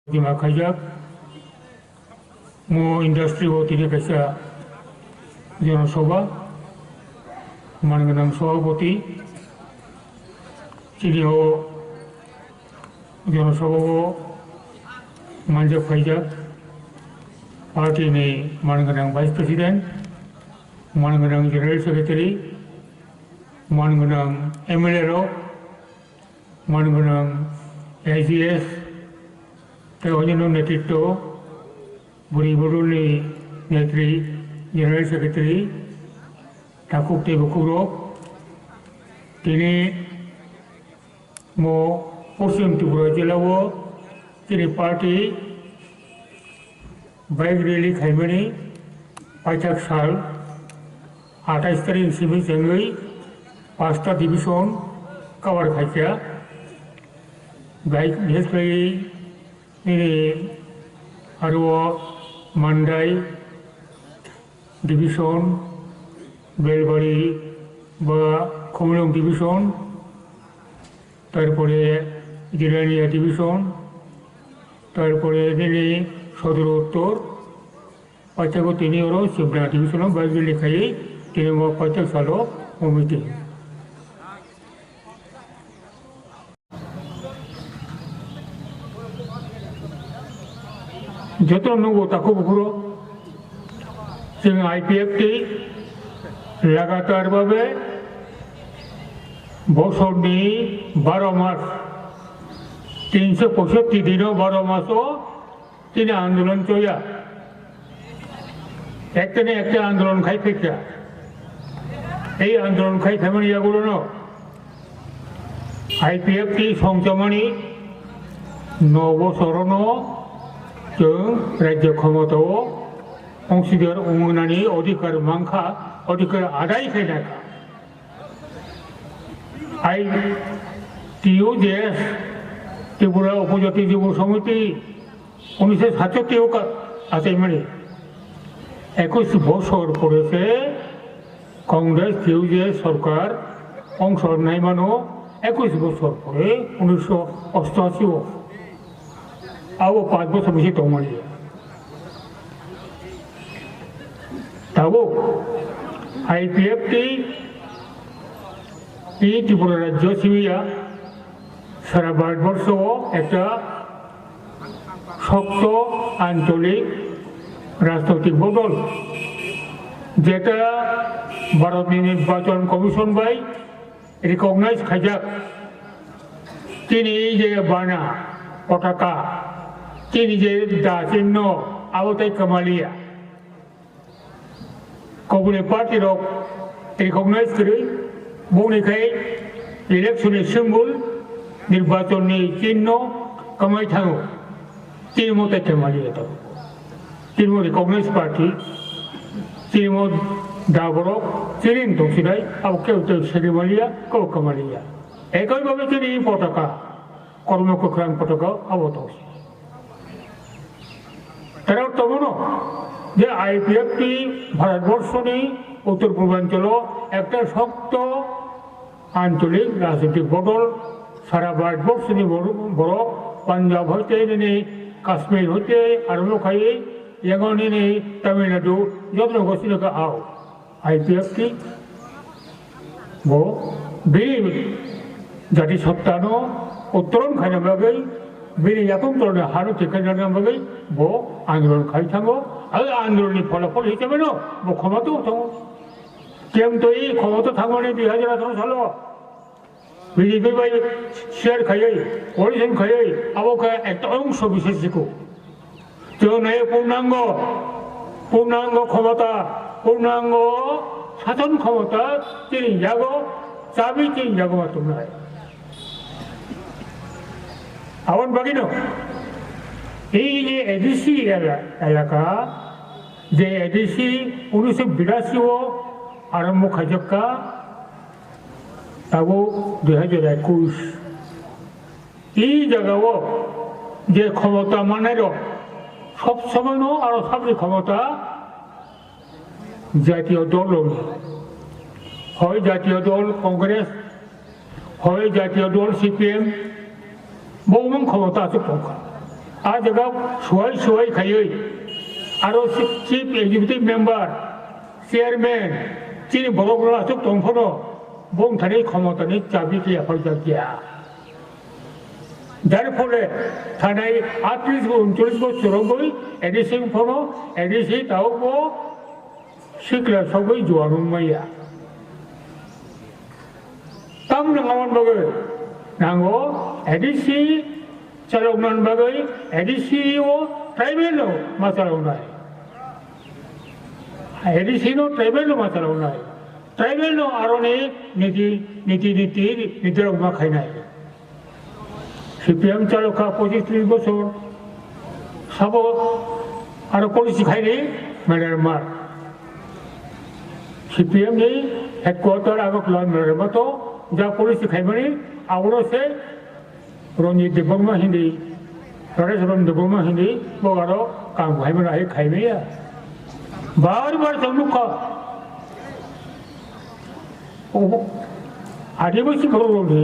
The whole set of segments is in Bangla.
Bima Khajak, Mo Industry o Tiri Kaisa Janosoba, Manganam Soboti, Chidio Janosobo, Manja Khajak, Party ne Manganam Vice President, Manganam General Secretary, Manganam MLRO, Manganam AGS, Teoñano Netito, Buriburi Netri, General Secretary, Takuk Tebukuro, Tini Mo Ocean to Brojelawo, Tini Party, Bike Rally Kaimani, Pachak Sal, Artistry in Civil Assembly, Pasta Division, Cover Kacha, Bike History. Arwa Mandai Division, Belbari বা Komolong Division, তারপরে জিরানিয়া ডিভিশন, তারপরে সদর উত্তর পাঁচাগো তিনি ওর শিবনা ডিভিশন বাইরে লেখাই তিনি পাঁচাগ সাল কমিটি যত নগো তাকো বুকুরো जों आईपीएफटी लगातार भावे बसरनि 12 मास 365 दिनों 12 मासों তিনি आंदोलन चया एक आंदोलन खाई फेंका এই आंदोलन खाई फैमिली यागुलो आईपीएफटी संचमानी 9 बसरनो जों राज्य क्षमताओ अंशीदार उमनानि अधिकार मांखा अधिकार आदाय खायनाखा ITUJS त्रिपुरा उपजाति युव समिति 1967 আছে মানে 21 বছর পরেছে কংগ্রেস টিউজেএস সরকার অংশ নাই মানো 21 বছর পরে 1988 আবো 5 বছর বেশি দমালি তাও आईपीएफटी त्रिपुरा राज्य सिबिया सारा भारतवर्ष एक शक्त आंचलिक राजनैतिक बदल जेटा भारत निर्वाचन कमिशन बाई रिकगनाइज खाजाक তিনি যে বানা পতাকা তিনি যে দা চিহ্ন আওতায় কামালিয়া কবুলে পার্টি রক রিকগনাইজ করে বউনিখাই ইলেকশনের সিম্বল নির্বাচনী চিহ্ন কামাই থাকো তিনি মতে কামালিয়া তো তিনি রিকগনাইজ পার্টি তিনি দাবরক চিরিন দংশিনাই আবো কেউ তো সেরিমালিয়া কেউ কামালিয়া একইভাবে তিনি পতাকা কর্মকোখ্রান পতাকা অবতংশ তার অর্থ মনো যে আইপিএফটি ভারতবর্ষনি উত্তর পূর্বাঞ্চল একটা শক্ত আঞ্চলিক রাজনৈতিক বদল সারা ভারতবর্ষনি বড় পাঞ্জাব হইতে কাশ্মীর হইতে আরম্ভ খাই এগনি তামিলনাডু যত গোষ্ঠী আও আইপিএফটি বিরি জাতি সত্তানো उत्तरण खाने बागै बेरे याकम तोरने हारो टेकाने बागै बो आंदोलन खाई थांगो आरो आंदोलननि फलाफल हिसाबै नो बो क्षमता थांगो केम तो ई क्षमता थांगोने 2018 साल बीजेपी बाय शेयर खायै कोalition खायै आबोका एक अंश विशेषको जो नय पूर्णांग क्षमता पूर्णांग शासन क्षमता তিনি जागो चाबी তিনি जागो मातुमनाय আবার বাকিনো এই যে এডিসি এলাকা যে এডিসি 1982 আরম্ভ খাইজকা তাও 2021 এই জায়গাও যে ক্ষমতা মানের সব সময় আর সবই ক্ষমতা জাতীয় দল হয় জাতীয় দল কংগ্রেস হয় জাতীয় দল সিপিএম बहुमन क्षमता আছে পঙ্কা जगह सुहाय खाई और चीफ एग्जीक्यूटिव मेम्बर चेयरमैन चीनी बर'फोरा सब दंफोरो बुंथानि क्षमतानि चाबी गैया फलजाकिया যার ফলে থানায় 38-39 বছরই এডিসিং ফোনো এডিসি তাও শিখলে সবই জোয়ানুন মাইয়া তাম নাঙামান বাগৈ নাঙ্গো এডিসি চালকমান বাগৈ এডিসি ও ট্রাইবেল মাচালনাই এডিসি নো ট্রাইবেল মাচালনাই ট্রাইবেল নো আরনে নীতি রকমা খাইনাই CPM চালকা 25-30 বছর সব আর পলিসি খাইনি ম্যাডার CPM ni headquarter agak lawan ম্যাডার তো যা পলিসি খাইমানি আউরো সে রঞ্জিত দেববর্মা হিন্দি রাজেশ্বরম দেববর্মা হিন্দি বগারো কাম খাইমানি আই খাইমেয়া বারবার সম্মুখ আদিবাসী গৌরবে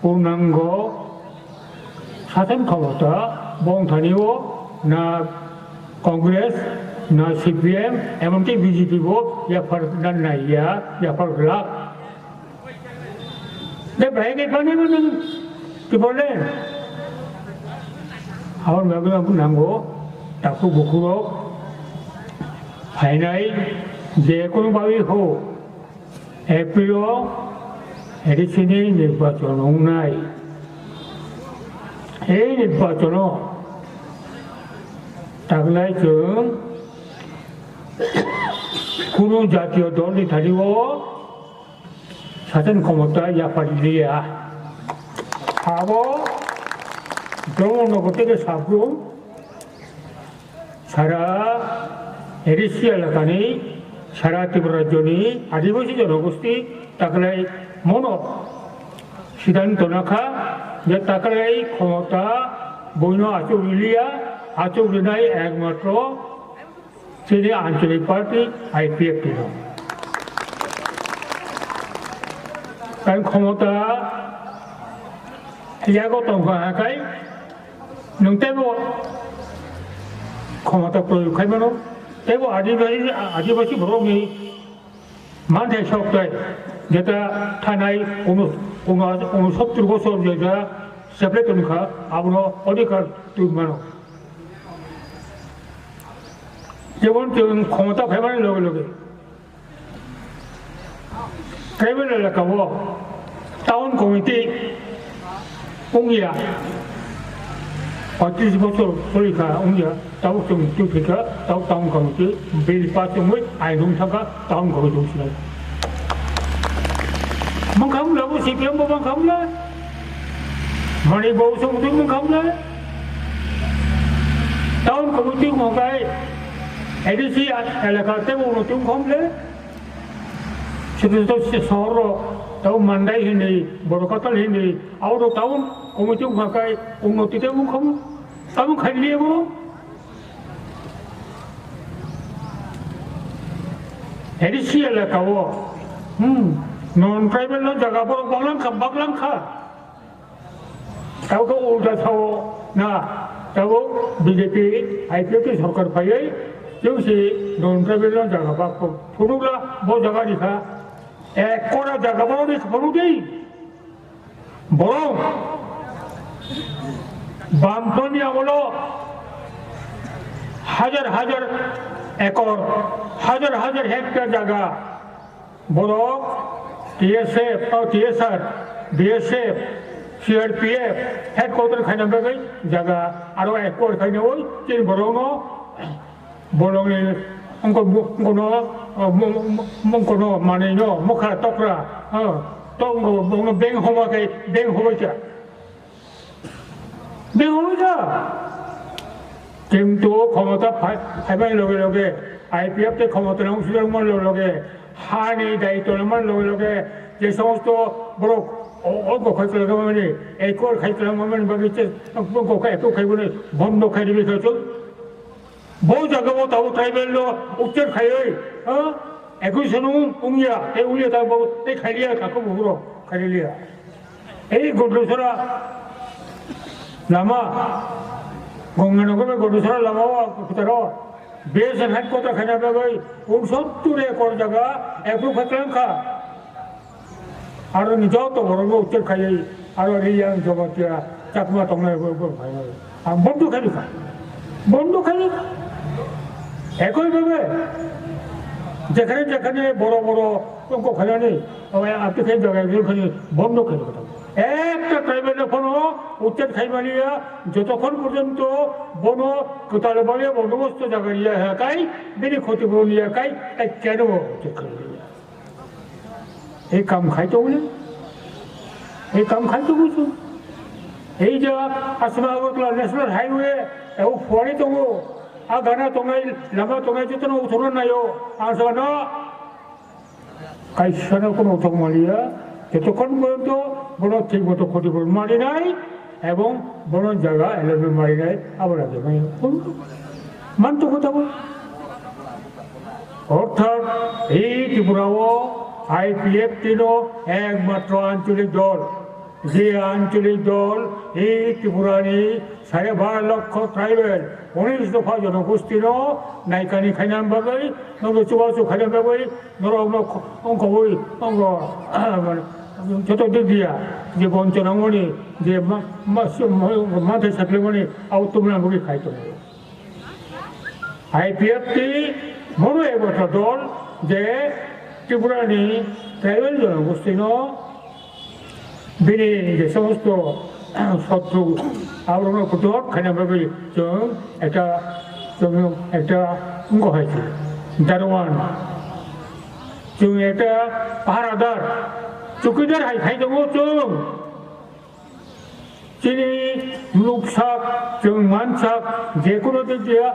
পূর্ণাঙ্গ শাসন ক্ষমতা বংথানিও না কংগ্রেস না CPM এমনকি বিজেপি या फर्क नहीं या फर्क लाख दे भाई के खाने में कि बोले और मैं भी नांगो ताकू बुकुरो फाइनाल जे कोनो भावी हो एप्रिलो एडिशने निर्वाचन होनाय এই নির্বাচন তাগলাই जों কোনো জাতীয় দল নিথারিব শাসন ক্ষমতা ইয়াফারিলিয়া আবো ব্রহ্মনগর সাবরুম সারা এডিসি এলাকানি সারা ত্রিপুরা রাজ্যনি আদিবাসী জনগোষ্ঠী তাগলাই মন সিদ্ধান্ত নাখা যে তাকলাই ক্ষমতা বৈন আচৌরিনাই একমাত্র চীনে আঞ্চলিক পার্টি IPF ছিল কারণ ক্ষমতা ইয়াগো তংখাই নংতেবো ক্ষমতা প্রয়োগ খাইমানো তেবো আদিবাসী বরংনি মানথাই সপ্তাহে যেটা থানায় 69 বছর যেটা সেপ্লেট অনুখা আপনার অধিকার তুই মানো যেমন ক্ষমতা ফেমানের লগে লগে ট্রাইবেল এলাকা টাউন কমিটি উঙ্গিয়া 35 বছর পরীক্ষা উঙ্গিয়া তাও তুই ফিকা তাও টাউন কমিটি বিল পাস আইন থাকা টাউন কমিটি ছিল mong không là có CPM mong không là mà đi bộ xong tiếng mong không là tao không có tiếng một cái ADC là cả tế bộ nó tiếng không đấy cho nên tôi sẽ xóa rồi tao mang đây hình này bộ nó có tất hình này áo đồ tao không có tiếng một cái ông nó tiếng không tao không khai liêu không ADC là cả bộ non tribal no jaga por baklang kha tao ko ulta thao na tao BJP IPF ke sarkar phai जो से non tribal no jaga ba phurula bo jaga ni kha ek kora jaga bo ni phuru dei boro বামপন্থী আমলো হাজার হাজার একর হাজার হাজার হেক্টর জায়গা বড় TSF और TSR, BSF, CRPF हेडक्वार्टर खाने में गई जगह आरो हेडक्वार्टर खाने वो जिन बोलोंगे उनको माने नो मुखा टोकरा तो उनको बैंक होगा क्या बैंक होगा কিন্তু ক্ষমতা ফাইবাই লগে লগে IPF তে ক্ষমতা অংশীদার লগে হানি দায়িত্ব নেওয়ার লগে লগে যে সমস্ত বড় অল্প খাইতে মানে একর খাইতে মানে বাগিচে একটু খাইব না বন্ধ খাই দিবি খাইছ বহু জায়গা তাও ট্রাইবেল উচ্চের খাই একই সনু উঙ্গিয়া এই উলিয়া তাও এই খাইলিয়া কাকু বহুর খাইলিয়া এই গোটলছরা লামা গঙ্গানগরে গরুসরা লামাও কোথাও বেশ হাট কথা খানা বাগাই 69 একর জায়গা একটু খাতলাঙ্কা আর নিজেও তো বড় উত্তর খাই আর রিয়াং জগতিয়া চাকমা টংনা আর বন্ধু খালি খা বন্ধু খালি একইভাবে যেখানে যেখানে বড় বড় অঙ্ক খেলা নেই আপনি খাই জায়গায় খালি বন্ধ খেলে কথা একটা ট্রাইবেল এখনো উচ্ছেদ খাইমালিয়া যতক্ষণ পর্যন্ত বন কোথাল বলে বন্দোবস্ত জায়গা নিয়ে একাই বেরি ক্ষতিপূরণ নিয়ে একাই কেন উচ্ছেদ খাই এই কাম খাইতো বলে এই কাম খাইতো বুঝছো এই যে আসমা আগরতলা ন্যাশনাল হাইওয়ে এও ফুয়ারি দङ आ गाना तंगाय लामा तंगाय जतन उथनो नायो आसना कायसाना कोनो उथक मालिया যতক্ষণ পর্যন্ত বড় ঠিক মতো ক্ষতিপূরণ মারি নাই এবং বড় জায়গা এলামেন্ট মারি নাই আবার আগে মানতো কথা বল অর্থাৎ এই ত্রিপুরাও IPF-3 একমাত্র আঞ্চলিক দল যে আঞ্চলিক দল এই ত্রিপুরানি 12.5 লক্ষ ট্রাইবেল 19 দফা জনগোষ্ঠীর নাইকানি খাইনাম বাগৈ নগ চুবাচু খাইনাম বাগৈ নর অঙ্ক বই অঙ্ক যত দিক দিয়া যে বঞ্চনামণি যে মাথায় সাকলেমণি আউ তোমরা মুখে খাইতো IPF-টি বড় একটা দল যে ত্রিপুরানি ট্রাইবেল জনগোষ্ঠীর বিনি যে সমস্ত শত্রু আবরণ প্রতিহত খাইনাভাবে একটা অঙ্গ হয়েছে দারোয়ান একটা পাহারাদার চৌকিদার খাই দङ চিনি মুলুক সাক মান সাক যে কোনো দিক দিয়ে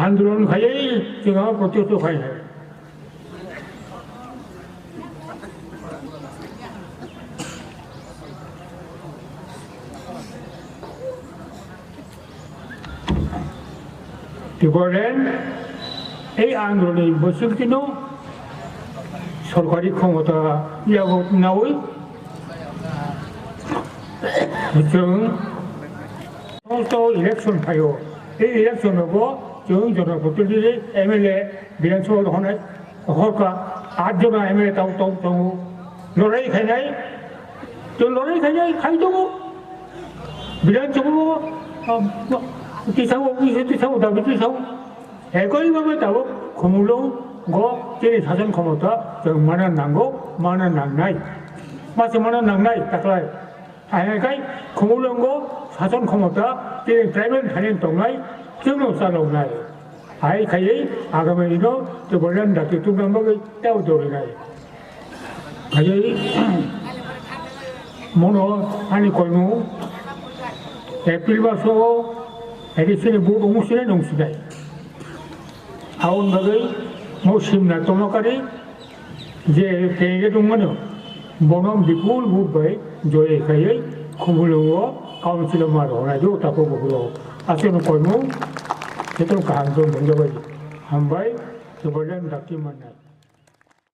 আন্দোলন খাইয়েই जोंहा প্রতিহত খাই হয় বলেন এই আন্দোলনের বৈশ্বিক দিনও সরকারি ক্ষমতা নাওই সমস্ত ইলেকশন ফাইও এই ইলেকশন হব जों जनप्रतिनिधि MLA বিধানসভা হনায় হরকা 8 জন MLA তাও লড়াই খাইনাই তো লড়াই খাইনাই খাই দেবো বিধানসভা তিসাও তিসাও দাবি তিসাও একইভাবে তাও খমুলং গ যে শাসন ক্ষমতা जों माना नांगौ माना नांनाय मासे माना नांनाय ताकलाय आयनाय खमुलंग शासन क्षमता जे ट्राइबल थानाय दंनाय जोंनो चालावनाय आय खायै आगामी दिनाव जबरदान दाखि तुमनांगौ ताव दौरिनाय खायै मनो आनि कयमु एप्रिल मासाव एडिसोन बुक मुसिनाय दंसिनाय आउन बागै मुसिमना तमाकारि जे तेगे दंमोन बनम बिपुल बुबाय जय खायै खमुलंग काउन्सिल मारहनायदो ताको बहुलो आसेन कयमु जेतन काहां दं जाबाय हामबाय जबरदान दाखि माननाय